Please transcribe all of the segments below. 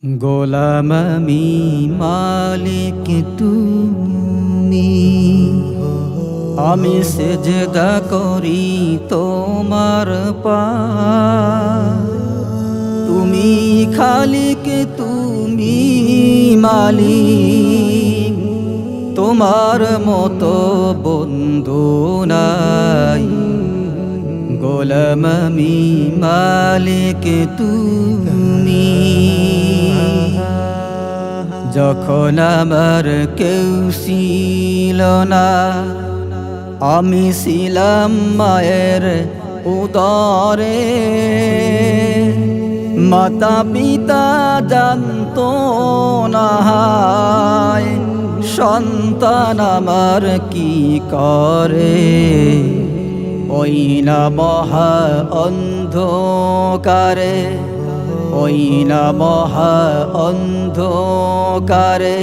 গোলাম আমি মালিক তুমি, আমি সেজদা করি তোমার পায়ে। তুমি খালিক তুমি মালিক, তোমার মতো বন্ধু নাই। গোলাম আমি মালিক তুমি, যখন আমার কেউ ছিল না, আমি ছিলাম মায়ের উদরে। মাতা পিতা জানতো না সন্তান আমার কি করে। ওই না মহা অন্ধকারে, ওই না মহা অন্ধকারে,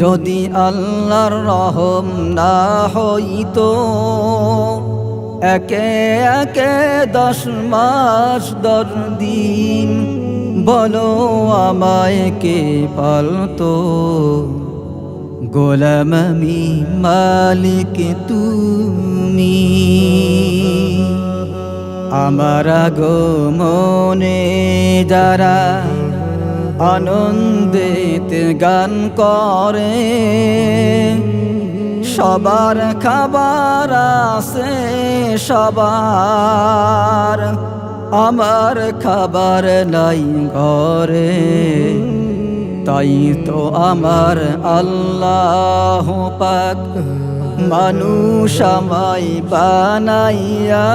যদি আল্লাহর রহম না হইতো, একে একে 10 মাস 10 দিন বলো আমায় কে পালতো। গোলাম আমি মালিক তুমি, আমার আগমনে যারা আনন্দিত গান করে, সবার খাবার আছে সবার, আমার খাবার নাই ঘরে। তাই তো আমার আল্লাহ পাক মানুষ আমায় বানাইয়া,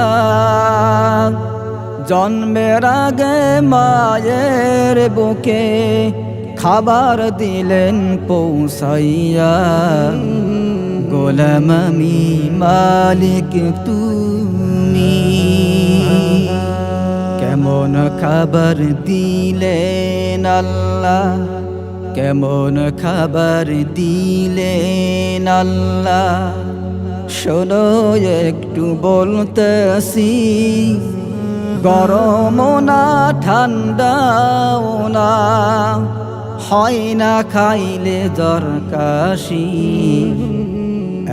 জন্মের আগে মায়ের বুকে খাবার দিলেন পৌঁছাইয়া। গোলাম আমি মালিক তুমি, কেমন খাবার দিলেন আল্লাহ, কেমন খাবার দিলেন আল্লাহ। শোনো একটু বলতেছি, গরম না ঠান্ডাও না, হয় না খাইলে জ্বর কাশি।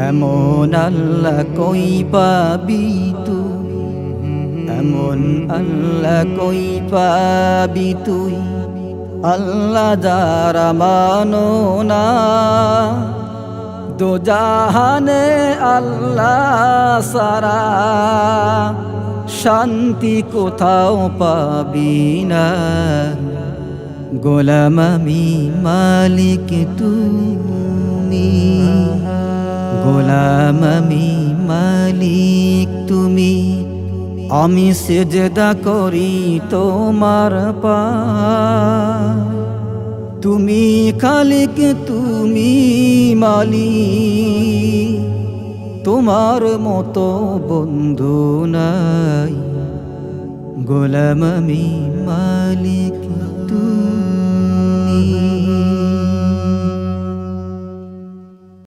এমন আল্লাহ কই পাবি তুই, এমন আল্লাহ কই পাবি তুই। আল্লাহ যারা মানো না, দোজাহানে আল্লাহ সারা শান্তি কোথাও পাবি না। গোলাম আমি মালিক তুমি, গোলাম আমি মালিক তুমি, আমি সেজদা করি তোমার পায়ে। তুমি খালিক তুমি মালিক, তোমার মতো বন্ধু নাই। গোলাম আমি মালিক।